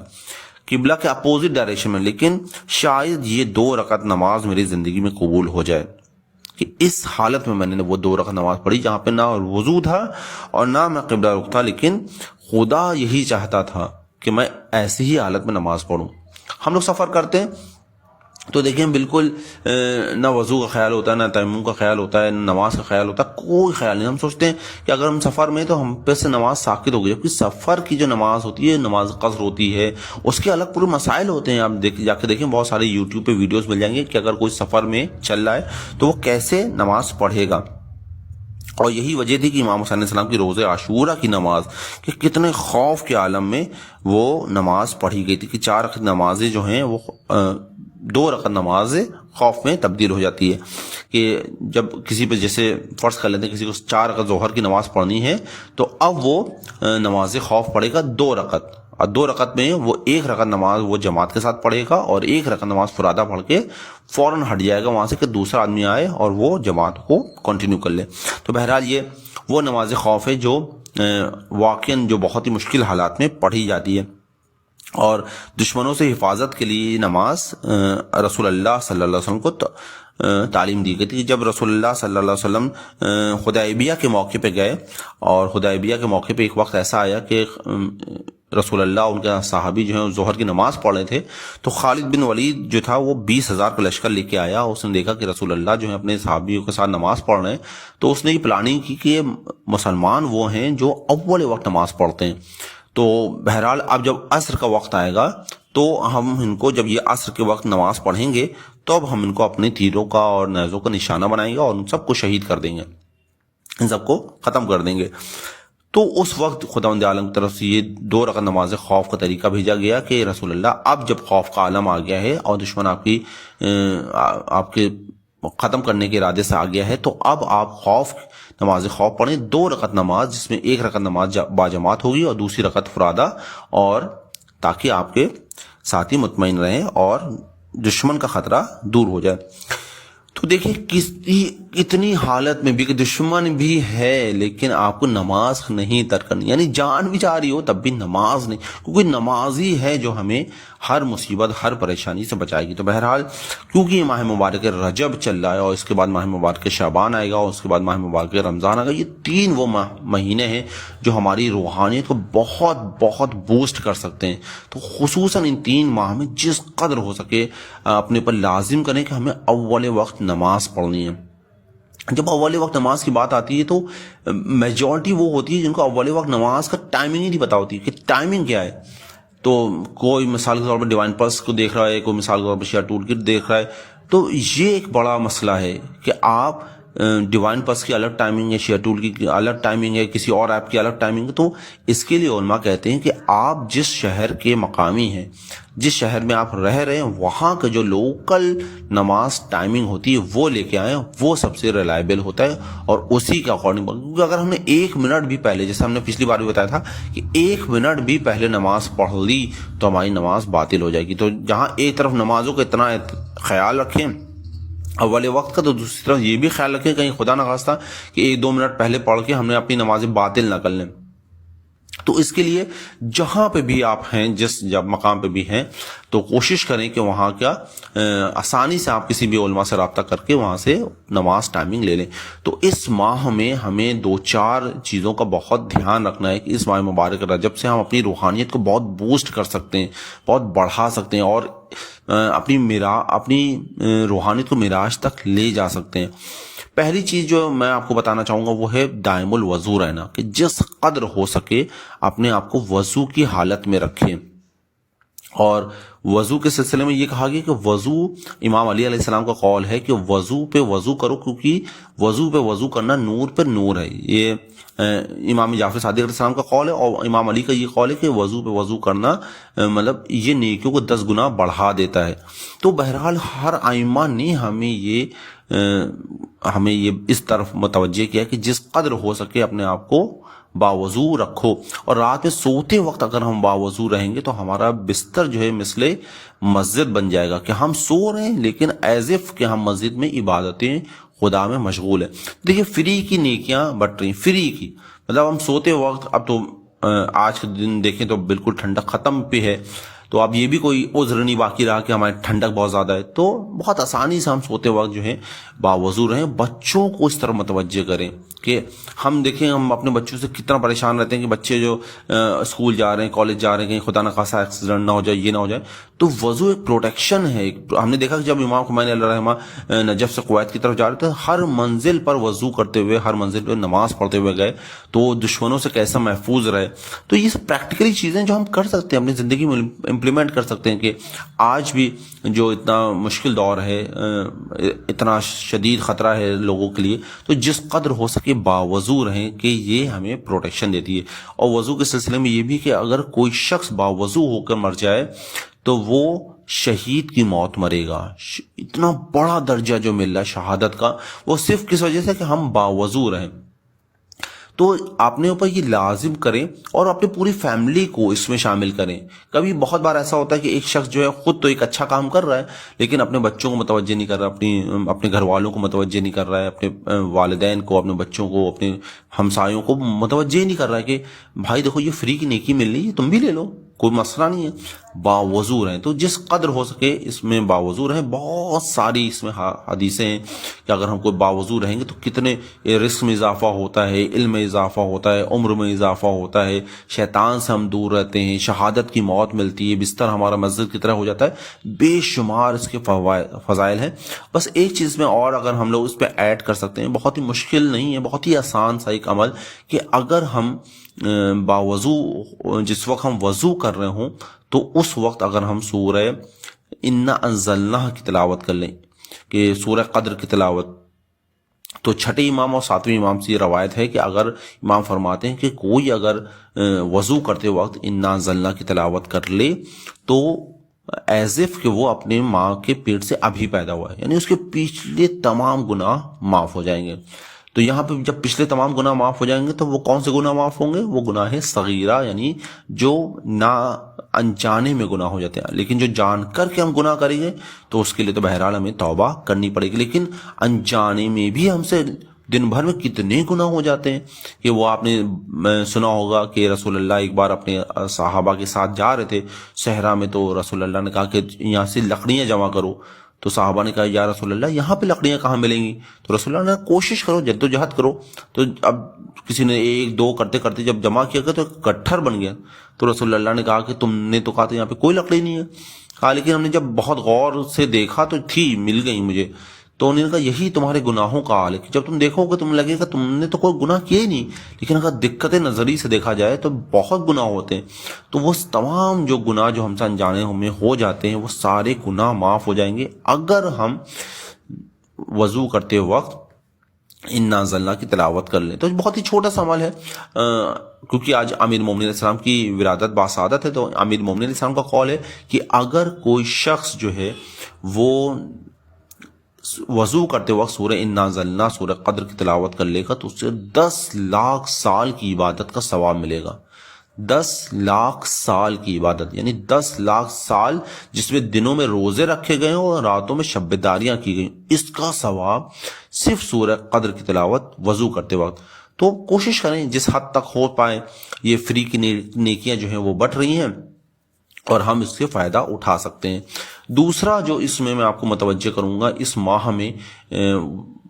قبلہ کے اپوزٹ ڈائریکشن میں، لیکن شاید یہ 2 رکعت نماز میری زندگی میں قبول ہو جائے کہ اس حالت میں نے وہ 2 رکعت نماز پڑھی جہاں پہ نہ وضو تھا اور نہ میں قبلہ رخ تھا، لیکن خدا یہی چاہتا تھا کہ میں ایسی ہی حالت میں نماز پڑھوں. ہم لوگ سفر کرتے ہیں تو دیکھیں بالکل نہ وضو کا خیال ہوتا ہے، نہ تیمم کا خیال ہوتا ہے، نہ نماز کا خیال ہوتا ہے، کوئی خیال نہیں. ہم سوچتے ہیں کہ اگر ہم سفر میں تو ہم پہ سے نماز ساقط ہو گئی، جبکہ سفر کی جو نماز ہوتی ہے نماز قصر ہوتی ہے، اس کے الگ پورے مسائل ہوتے ہیں. آپ جا کے دیکھیں بہت سارے یوٹیوب پہ ویڈیوز مل جائیں گے کہ اگر کوئی سفر میں چل رہا ہے تو وہ کیسے نماز پڑھے گا. اور یہی وجہ تھی کہ امام حسین علیہ السلام کی روز عاشورہ کی نماز کہ کتنے خوف کے عالم میں وہ نماز پڑھی گئی تھی کہ 4 رکعت نمازیں جو ہیں وہ 2 رکعت نماز خوف میں تبدیل ہو جاتی ہے. کہ جب کسی پہ جیسے فرض کر لیتے ہیں کسی کو 4 رکعت ظہر کی نماز پڑھنی ہے تو اب وہ نماز خوف پڑھے گا 2 رکعت، اور 2 رکعت میں وہ 1 رکعت نماز وہ جماعت کے ساتھ پڑھے گا اور 1 رکعت نماز فرادہ پڑھ کے فوراً ہٹ جائے گا وہاں سے کہ دوسرا آدمی آئے اور وہ جماعت کو کنٹینیو کر لے. تو بہرحال یہ وہ نماز خوف ہے جو واقعاً جو بہت ہی مشکل حالات میں پڑھی جاتی ہے. اور دشمنوں سے حفاظت کے لیے نماز رسول اللہ صلی اللہ علیہ وسلم کو تعلیم دی گئی تھی. جب رسول اللہ صلی اللہ علیہ وسلم حدیبیہ کے موقع پہ گئے، اور حدیبیہ کے موقع پہ ایک وقت ایسا آیا کہ رسول اللہ ان کے صحابی جو ہیں ظہر کی نماز پڑھ رہے تھے، تو خالد بن ولید جو تھا وہ 20,000 کا لشکر لے کے آیا. اس نے دیکھا کہ رسول اللہ جو ہیں اپنے صحابیوں کے ساتھ نماز پڑھ رہے ہیں، تو اس نے یہ پلاننگ کی کہ یہ مسلمان وہ ہیں جو اول وقت نماز پڑھتے ہیں. تو بہرحال اب جب عصر کا وقت آئے گا تو ہم ان کو، جب یہ عصر کے وقت نماز پڑھیں گے تو اب ہم ان کو اپنے تیروں کا اور نیزوں کا نشانہ بنائیں گے اور ان سب کو شہید کر دیں گے، ان سب کو ختم کر دیں گے. تو اس وقت خداوند عالم کی طرف سے یہ 2 رکعت نماز خوف کا طریقہ بھیجا گیا کہ رسول اللہ اب جب خوف کا عالم آ گیا ہے اور دشمن آپ کے ختم کرنے کے ارادے سے آ گیا ہے، تو اب آپ نماز خوف پڑھیں 2 رکعت نماز، جس میں 1 رکعت نماز باجماعت ہوگی اور دوسری رکعت فرادہ، اور تاکہ آپ کے ساتھی مطمئن رہیں اور دشمن کا خطرہ دور ہو جائے. تو دیکھیں کتنی حالت میں بھی کہ دشمن بھی ہے لیکن آپ کو نماز نہیں ترک کرنی، یعنی جان بھی جا رہی ہو تب بھی نماز نہیں، کیونکہ نماز ہی ہے جو ہمیں ہر مصیبت ہر پریشانی سے بچائے گی. تو بہرحال کیونکہ یہ ماہ مبارک رجب چل رہا ہے اور اس کے بعد ماہ مبارک شعبان آئے گا اور اس کے بعد ماہ مبارک رمضان آئے گا، یہ 3 وہ مہینے ہیں جو ہماری روحانیت کو بہت بہت بوسٹ کر سکتے ہیں. تو خصوصاً ان 3 ماہ میں جس قدر ہو سکے اپنے پر لازم کریں کہ ہمیں اول وقت نماز پڑھنی ہے. جب اول وقت نماز کی بات آتی ہے تو میجورٹی وہ ہوتی ہے جن کو اول وقت نماز کا ٹائمنگ ہی نہیں پتا ہوتی کہ ٹائمنگ کیا ہے. تو کوئی مثال کے طور پر ڈیوائن پلس کو دیکھ رہا ہے، کوئی مثال کے طور پر شیئر ٹول کٹ دیکھ رہا ہے، تو یہ ایک بڑا مسئلہ ہے کہ آپ ڈیوائن پلس کی الگ ٹائمنگ ہے، شیئر ٹول کی الگ ٹائمنگ ہے، کسی اور ایپ کی الگ ٹائمنگ ہے. تو اس کے لیے علماء کہتے ہیں کہ آپ جس شہر کے مقامی ہیں، جس شہر میں آپ رہ رہے ہیں، وہاں کا جو لوکل نماز ٹائمنگ ہوتی ہے وہ لے کے آئیں، وہ سب سے ریلائبل ہوتا ہے اور اسی کے اکارڈنگ. کیونکہ اگر ہم نے 1 منٹ بھی پہلے، جیسے ہم نے پچھلی بار بھی بتایا تھا کہ 1 منٹ بھی پہلے نماز پڑھ لی تو ہماری نماز باطل ہو جائے گی. تو جہاں ایک طرف نمازوں کا اتنا خیال رکھیں اول وقت کا، تو دوسری طرف یہ بھی خیال رکھیں کہیں خدا نہ خواستہ کہ 1-2 منٹ پہلے پڑھ کے ہم نے اپنی نمازیں باطل نہ کر لیں. تو اس کے لیے جہاں پہ بھی آپ ہیں، جس جب مقام پہ بھی ہیں، تو کوشش کریں کہ وہاں کا آسانی سے آپ کسی بھی علماء سے رابطہ کر کے وہاں سے نماز ٹائمنگ لے لیں. تو اس ماہ میں ہمیں 2-4 چیزوں کا بہت دھیان رکھنا ہے کہ اس ماہ مبارک رجب سے ہم اپنی روحانیت کو بہت بوسٹ کر سکتے ہیں، بہت بڑھا سکتے ہیں اور اپنی روحانیت کو معراج تک لے جا سکتے ہیں. پہلی چیز جو میں آپ کو بتانا چاہوں گا وہ ہے دائم الوضو رہنا، کہ جس قدر ہو سکے اپنے آپ کو وضو کی حالت میں رکھیں. اور وضو کے سلسلے میں یہ کہا گیا کہ وضو، امام علی علیہ السلام کا قول ہے کہ وضو پہ وضو کرو، کیونکہ وضو پہ وضو کرنا نور پہ نور ہے. یہ امام جعفر صادق علیہ السلام کا قول ہے اور امام علی کا یہ قول ہے کہ وضو پہ وضو کرنا مطلب یہ نیکیوں کو 10 گنا بڑھا دیتا ہے. تو بہرحال ہر ائمہ نے ہمیں یہ اس طرف متوجہ کیا کہ جس قدر ہو سکے اپنے آپ کو باوضو رکھو. اور رات میں سوتے وقت اگر ہم باوضو رہیں گے تو ہمارا بستر جو ہے مثل مسجد بن جائے گا، کہ ہم سو رہے ہیں لیکن ایز اف کہ ہم مسجد میں عبادتیں خدا میں مشغول ہیں. دیکھیے فری کی نیکیاں بٹ رہی، فری کی مطلب ہم سوتے وقت، اب تو آج کے دن دیکھیں تو بالکل ٹھنڈک ختم پہ ہے، تو اب یہ بھی کوئی عذر نہیں باقی رہا کہ ہماری ٹھنڈک بہت زیادہ ہے. تو بہت آسانی سے ہم سوتے وقت جو ہے باوضو رہیں. بچوں کو اس طرح متوجہ کریں کہ ہم دیکھیں ہم اپنے بچوں سے کتنا پریشان رہتے ہیں کہ بچے جو اسکول جا رہے ہیں، کالج جا رہے ہیں، کہیں خدا نہ خاصا ایکسیڈنٹ نہ ہو جائے، یہ نہ ہو جائے. تو وضو ایک پروٹیکشن ہے. ہم نے دیکھا کہ جب امام خمینی علیہ الرحمہ نجف سے کویت کی طرف جا رہے تھے، ہر منزل پر وضو کرتے ہوئے، ہر منزل پہ نماز پڑھتے ہوئے گئے، تو دشمنوں سے کیسا محفوظ رہے. تو یہ سب پریکٹیکلی چیزیں جو ہم کر سکتے ہیں، اپنی زندگی میں امپلیمنٹ کر سکتے ہیں کہ آج بھی جو اتنا مشکل دور ہے، اتنا شدید خطرہ ہے لوگوں کے لیے، تو جس قدر ہو سکے باوضو رہیں کہ یہ ہمیں پروٹیکشن دیتی ہے۔ اور وضو کے سلسلے میں یہ بھی کہ اگر کوئی شخص باوضو ہو کر مر جائے تو وہ شہید کی موت مرے گا۔ اتنا بڑا درجہ جو مل رہا ہے شہادت کا، وہ صرف کس وجہ سے کہ ہم باوضو رہیں۔ تو اپنے اوپر یہ لازم کریں اور اپنی پوری فیملی کو اس میں شامل کریں۔ کبھی بہت بار ایسا ہوتا ہے کہ ایک شخص جو ہے خود تو ایک اچھا کام کر رہا ہے لیکن اپنے بچوں کو متوجہ نہیں کر رہا، اپنے گھر والوں کو متوجہ نہیں کر رہا ہے، اپنے والدین کو، اپنے بچوں کو، اپنے ہمسایوں کو متوجہ نہیں کر رہا ہے کہ بھائی دیکھو یہ فری کی نیکی مل رہی ہے، تم بھی لے لو، کوئی مسئلہ نہیں ہے۔ باوضو رہیں، تو جس قدر ہو سکے اس میں باوضو رہیں۔ بہت ساری اس میں حدیثیں ہیں کہ اگر ہم کوئی باوضو رہیں گے تو کتنے رزق میں اضافہ ہوتا ہے، علم میں اضافہ ہوتا ہے، عمر میں اضافہ ہوتا ہے، شیطان سے ہم دور رہتے ہیں، شہادت کی موت ملتی ہے، بستر ہمارا مسجد کی طرح ہو جاتا ہے۔ بے شمار اس کے فضائل ہیں۔ بس ایک چیز میں اور اگر ہم لوگ اس پہ ایڈ کر سکتے ہیں، بہت ہی مشکل نہیں ہے، بہت ہی آسان سا ایک عمل، کہ اگر ہم باوضو جس وقت ہم وضو کر رہے ہوں تو اس وقت اگر ہم سورہ انا انزلناہ کی تلاوت کر لیں، کہ سورہ قدر کی تلاوت، تو چھٹے امام اور ساتویں امام سے یہ روایت ہے کہ اگر امام فرماتے ہیں کہ کوئی اگر وضو کرتے وقت انا انزلناہ کی تلاوت کر لے تو ایز اف کہ وہ اپنے ماں کے پیٹ سے ابھی پیدا ہوا ہے، یعنی اس کے پچھلے تمام گناہ معاف ہو جائیں گے۔ تو یہاں پہ جب پچھلے تمام گناہ معاف ہو جائیں گے تو وہ کون سے گناہ معاف ہوں گے؟ وہ گناہ صغیرہ، یعنی جو نہ انجانے میں گناہ ہو جاتے ہیں، لیکن جو جان کر کے ہم گناہ کریں گے تو اس کے لیے تو بہرحال ہمیں توبہ کرنی پڑے گی، لیکن انجانے میں بھی ہم سے دن بھر میں کتنے گناہ ہو جاتے ہیں کہ وہ آپ نے سنا ہوگا کہ رسول اللہ ایک بار اپنے صحابہ کے ساتھ جا رہے تھے صحرا میں، تو رسول اللہ نے کہا کہ یہاں سے لکڑیاں جمع کرو، تو صحابہ نے کہا یا رسول اللہ یہاں پہ لکڑیاں کہاں ملیں گی؟ تو رسول اللہ نے کوشش کرو، جدوجہد کرو۔ تو اب کسی نے ایک دو کرتے کرتے جب جمع کیا گیا تو گٹھر بن گیا، تو رسول اللہ نے کہا کہ تم نے تو کہا تھا یہاں پہ کوئی لکڑی نہیں ہے، کہا لیکن ہم نے جب بہت غور سے دیکھا تو تھی، مل گئی مجھے۔ تو انہوں نے کہا یہی تمہارے گناہوں کا حال ہے کہ جب تم دیکھو گے تم لگے گا تم نے تو کوئی گناہ کیے ہی نہیں، لیکن اگر دقت نظری سے دیکھا جائے تو بہت گناہ ہوتے ہیں۔ تو وہ تمام جو گناہ جو ہم سے انجانے ہمیں ہو جاتے ہیں وہ سارے گناہ معاف ہو جائیں گے اگر ہم وضو کرتے وقت انا انزلنا کی تلاوت کر لیں۔ تو بہت ہی چھوٹا سا عمل ہے، کیونکہ آج امیر المومنین علیہ السلام کی ولادت باسعادت ہے، تو امیر المومنین علیہ السلام کا قول ہے کہ اگر کوئی شخص جو ہے وہ وضو کرتے وقت سورہ انا انزلنا سورہ قدر کی تلاوت کر لے گا تو اسے 10 لاکھ سال کی عبادت کا ثواب ملے گا۔ 10 لاکھ سال کی عبادت، یعنی 10 لاکھ سال جس میں دنوں میں روزے رکھے گئے اور راتوں میں شب داریاں کی گئیں، اس کا ثواب صرف سورہ قدر کی تلاوت وضو کرتے وقت۔ تو کوشش کریں جس حد تک ہو پائے، یہ فری کی نیکیاں جو ہیں وہ بٹ رہی ہیں اور ہم اس سے فائدہ اٹھا سکتے ہیں۔ دوسرا جو اس میں آپ کو متوجہ کروں گا اس ماہ میں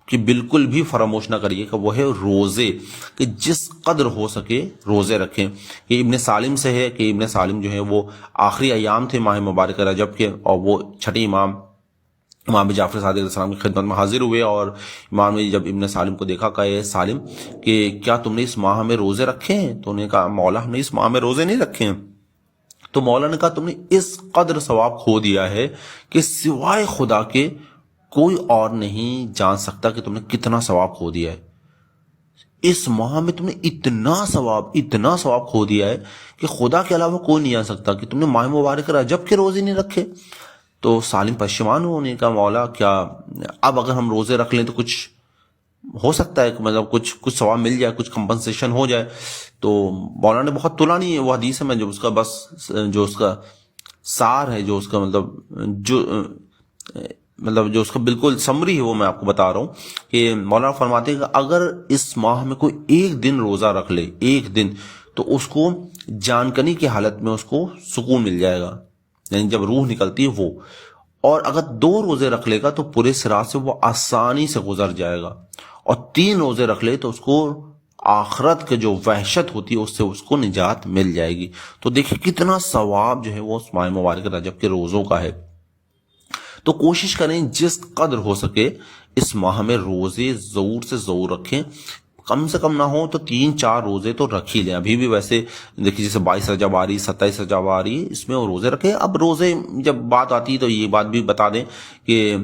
کہ بالکل بھی فراموش نہ کریے کہ وہ ہے روزے، کہ جس قدر ہو سکے روزے رکھیں۔ یہ ابن سالم سے ہے کہ ابن سالم جو ہے وہ آخری ایام تھے ماہ مبارک رجب کے، اور وہ چھٹے امام جعفر صادق علیہ السلام کی خدمت میں حاضر ہوئے، اور امام نے جب ابن سالم کو دیکھا کہ سالم کہ کیا تم نے اس ماہ میں روزے رکھے ہیں؟ تو انہوں نے کہا مولا ہم نے اس ماہ میں روزے نہیں رکھے ہیں۔ تو مولا نے کہا تم نے اس قدر ثواب کھو دیا ہے کہ سوائے خدا کے کوئی اور نہیں جان سکتا کہ تم نے کتنا ثواب کھو دیا ہے۔ اس ماہ میں تم نے اتنا ثواب کھو دیا ہے کہ خدا کے علاوہ کوئی نہیں جان سکتا کہ تم نے ماہ مبارک رجب کے روزے نہیں رکھے۔ تو سالم پشیمان ہونے کا مولا کیا اب اگر ہم روزے رکھ لیں تو کچھ ہو سکتا ہے، مطلب کچھ ثواب مل جائے، کچھ کمپنسیشن ہو جائے؟ تو مولانا نے بہت تلا نہیں ہے وہ حدیث ہے، میں جو اس کا بس جو اس کا سار ہے، جو اس کا مطلب جو اس کا بالکل سمری ہے وہ میں آپ کو بتا رہا ہوں کہ مولانا فرماتے ہیں کہ اگر اس ماہ میں کوئی ایک دن روزہ رکھ لے، ایک دن، تو اس کو جانکنی کی حالت میں اس کو سکون مل جائے گا، یعنی جب روح نکلتی ہے وہ۔ اور اگر 2 روزے رکھ لے گا تو پورے صراط سے وہ آسانی سے گزر جائے گا، اور 3 روزے رکھ لے تو اس کو آخرت کے جو وحشت ہوتی ہے اس سے اس کو نجات مل جائے گی۔ تو دیکھیں کتنا ثواب جو ہے وہ اس ماہ مبارک رجب کے روزوں کا ہے۔ تو کوشش کریں جس قدر ہو سکے اس ماہ میں روزے ضرور سے ضرور رکھیں۔ کم سے کم نہ ہو تو 3-4 روزے تو رکھ ہی لیں. ابھی بھی ویسے دیکھیے جیسے 22 رجب آ رہی, 27 رجب آ رہی, اس میں وہ روزے رکھے. اب روزے جب بات آتی ہے تو یہ بات بھی بتا دیں کہ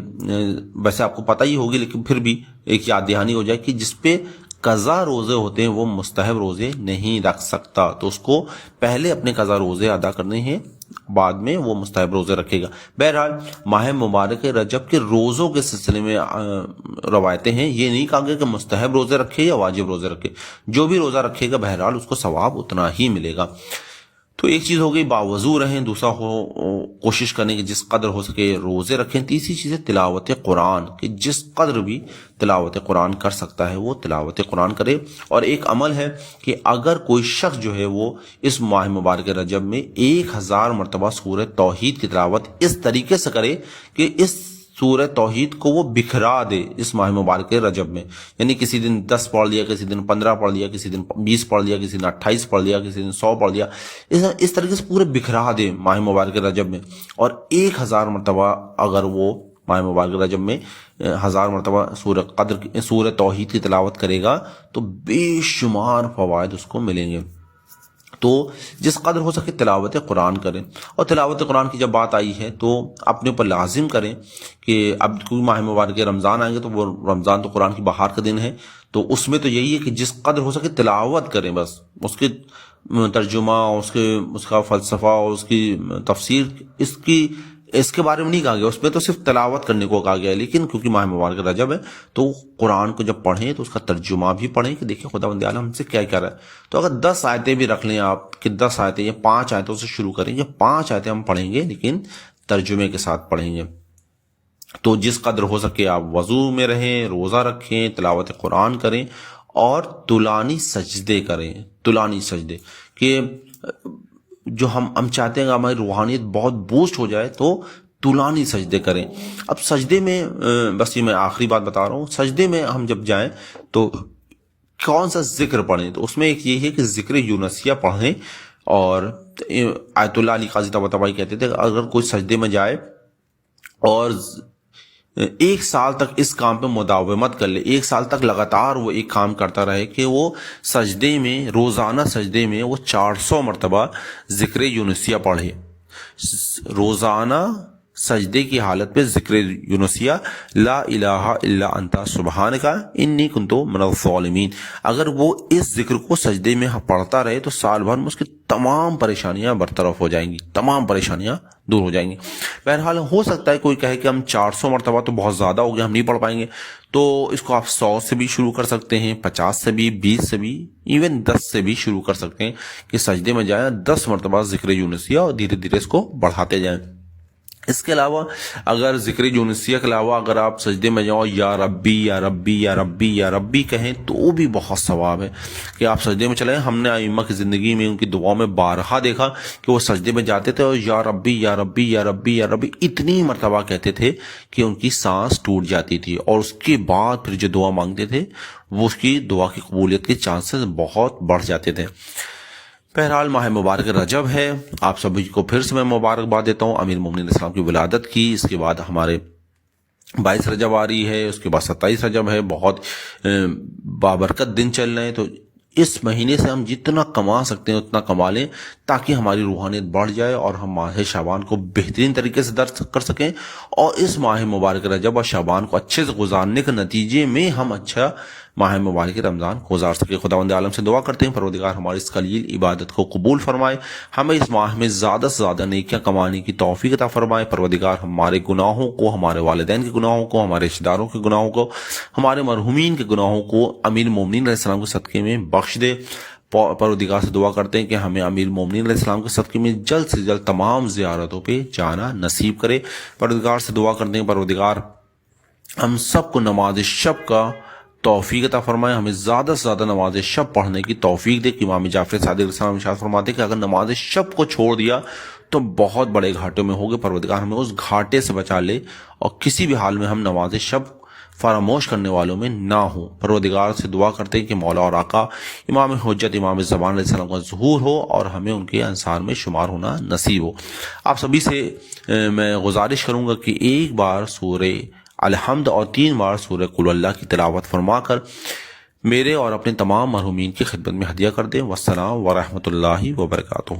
ویسے آپ کو پتہ ہی ہوگی لیکن پھر بھی ایک یاد دہانی ہو جائے کہ جس پہ قضا روزے ہوتے ہیں وہ مستحب روزے نہیں رکھ سکتا, تو اس کو پہلے اپنے قضا روزے ادا کرنے ہیں, بعد میں وہ مستحب روزے رکھے گا. بہرحال ماہ مبارک رجب کے روزوں کے سلسلے میں روایتیں ہیں, یہ نہیں کہا گیا کہ مستحب روزے رکھے یا واجب روزے رکھے, جو بھی روزہ رکھے گا بہرحال اس کو ثواب اتنا ہی ملے گا. تو ایک چیز ہو گئی باوضو رہیں, دوسرا کوشش کرنے کہ جس قدر ہو سکے روزے رکھیں. تیسری چیز ہے تلاوت قرآن, کہ جس قدر بھی تلاوت قرآن کر سکتا ہے وہ تلاوت قرآن کرے. اور ایک عمل ہے کہ اگر کوئی شخص جو ہے وہ اس ماہ مبارک رجب میں 1000 مرتبہ سورہ توحید کی تلاوت اس طریقے سے کرے کہ اس سورہ توحید کو وہ بکھرا دے اس ماہ مبارک رجب میں, یعنی کسی دن 10 پڑھ لیا, کسی دن 15 پڑھ لیا, کسی دن 20 پڑھ لیا, کسی دن 28 پڑھ لیا, کسی دن 100 پڑھ لیا, اس طریقے سے پورے بکھرا دے ماہ مبارک رجب میں. اور 1000 مرتبہ اگر وہ ماہ مبارک رجب میں 1000 مرتبہ سورہ توحید کی تلاوت کرے گا تو بے شمار فوائد اس کو ملیں گے. تو جس قدر ہو سکے تلاوت قرآن کریں. اور تلاوت قرآن کی جب بات آئی ہے تو اپنے اوپر لازم کریں کہ اب کوئی ماہ مبارک رمضان آئیں گے تو وہ رمضان تو قرآن کی بہار کا دن ہے, تو اس میں تو یہی ہے کہ جس قدر ہو سکے تلاوت کریں, بس اس کے ترجمہ, اس کا فلسفہ, اس کی تفسیر, اس کے بارے میں نہیں کہا گیا, اس میں تو صرف تلاوت کرنے کو کہا گیا ہے. لیکن کیونکہ ماہ مبارک رجب ہے تو قرآن کو جب پڑھیں تو اس کا ترجمہ بھی پڑھیں کہ دیکھیں خداوند عالم ہم سے کیا کہہ رہا ہے. تو اگر 10 آیتیں بھی رکھ لیں آپ کہ 10 آیتیں یا 5 آیتوں سے شروع کریں, یہ 5 آیتیں ہم پڑھیں گے لیکن ترجمے کے ساتھ پڑھیں گے. تو جس قدر ہو سکے آپ وضو میں رہیں, روزہ رکھیں, تلاوت قرآن کریں اور طولانی سجدے کریں. طولانی سجدے کہ جو ہم چاہتے ہیں کہ ہماری روحانیت بہت بوسٹ ہو جائے تو طولانی سجدے کریں. اب سجدے میں بس یہ میں آخری بات بتا رہا ہوں, سجدے میں ہم جب جائیں تو کون سا ذکر پڑھیں, تو اس میں ایک یہ ہے کہ ذکر یونسیہ پڑھیں. اور آیت اللہ علی قاضی طباطبائی کہتے تھے کہ اگر کوئی سجدے میں جائے اور 1 سال تک اس کام پہ مداومت کر لے, 1 سال تک لگاتار وہ ایک کام کرتا رہے کہ وہ سجدے میں, روزانہ سجدے میں وہ 400 مرتبہ ذکر یونسیہ پڑھے. روزانہ سجدے کی حالت پہ ذکر یونسیہ لا الہ الا انت سبحانک انی کنت من الظالمین, اگر وہ اس ذکر کو سجدے میں پڑھتا رہے تو سال بھر میں اس کی تمام پریشانیاں برطرف ہو جائیں گی, تمام پریشانیاں دور ہو جائیں گی. بہرحال ہو سکتا ہے کوئی کہے کہ ہم 400 مرتبہ تو بہت زیادہ ہو گیا, ہم نہیں پڑھ پائیں گے, تو اس کو آپ 100 سے بھی شروع کر سکتے ہیں, 50 سے بھی, 20 سے بھی, ایون 10 سے بھی شروع کر سکتے ہیں کہ سجدے میں جائیں 10 مرتبہ ذکر یونسیہ اور دھیرے دھیرے اس کو بڑھاتے جائیں. اس کے علاوہ اگر ذکر یونسیہ کے علاوہ اگر آپ سجدے میں جاؤ یا ربی یا ربی یا ربی یا ربی کہیں تو بھی بہت ثواب ہے کہ آپ سجدے میں چلیں. ہم نے ائمہ کی زندگی میں ان کی دعاؤں میں بارہا دیکھا کہ وہ سجدے میں جاتے تھے اور یا ربی یا ربی یا ربی یا ربی اتنی مرتبہ کہتے تھے کہ ان کی سانس ٹوٹ جاتی تھی, اور اس کے بعد پھر جو دعا مانگتے تھے وہ اس کی دعا کی قبولیت کے چانسز بہت بڑھ جاتے تھے. بہرحال ماہ مبارک رجب ہے, آپ سبھی کو پھر سے میں مبارکباد دیتا ہوں امیر المومنین علیہ السلام کی ولادت کی. اس کے بعد ہمارے 22 رجب آ رہی ہے, اس کے بعد 27 رجب ہے, بہت بابرکت دن چل رہے ہیں. تو اس مہینے سے ہم جتنا کما سکتے ہیں اتنا کما لیں تاکہ ہماری روحانیت بڑھ جائے اور ہم ماہ شعبان کو بہترین طریقے سے درس کر سکیں, اور اس ماہ مبارک رجب اور شعبان کو اچھے سے گزارنے کے نتیجے میں ہم اچھا ماہ مبارک رمضان کو گزار سکے. خداوند عالم سے دعا کرتے ہیں پروردگار ہماری اس قلیل عبادت کو قبول فرمائے, ہمیں اس ماہ میں زیادہ سے زیادہ نیکیاں کمانے کی توفیق عطا فرمائے. پروردگار ہمارے گناہوں کو, ہمارے والدین کے گناہوں کو, ہمارے رشتہ داروں کے گناہوں کو, ہمارے مرحومین کے گناہوں کو امیر المومنین علیہ السلام کے صدقے میں بخش دے. پروردگار سے دعا کرتے ہیں کہ ہمیں امیر المومنین علیہ السلام کے صدقے میں جلد سے جلد تمام زیارتوں پہ جانا نصیب کرے. پروردگار سے دعا کرتے ہیں پروردگار ہم سب کو نماز شب کا توفیق عطا فرمائے, ہمیں زیادہ سے زیادہ نماز شب پڑھنے کی توفیق دے. کہ امام جعفر صادق علیہ السلام ارشاد فرماتے کہ اگر نماز شب کو چھوڑ دیا تو بہت بڑے گھاٹے میں ہوگے. پروردگار ہمیں اس گھاٹے سے بچا لے اور کسی بھی حال میں ہم نماز شب فراموش کرنے والوں میں نہ ہوں. پروردگار سے دعا کرتے ہیں کہ مولا اور آقا امام حجت امام زمان علیہ السلام کا ظہور ہو اور ہمیں ان کے انصار میں شمار ہونا نصیب ہو. آپ سبھی سے میں گزارش کروں گا کہ ایک بار سورہ الحمد اور 3 بار سورہ قل اللہ کی تلاوت فرما کر میرے اور اپنے تمام مرحومین کی خدمت میں ہدیہ کر دیں۔ والسلام ورحمۃ اللہ وبرکاتہ۔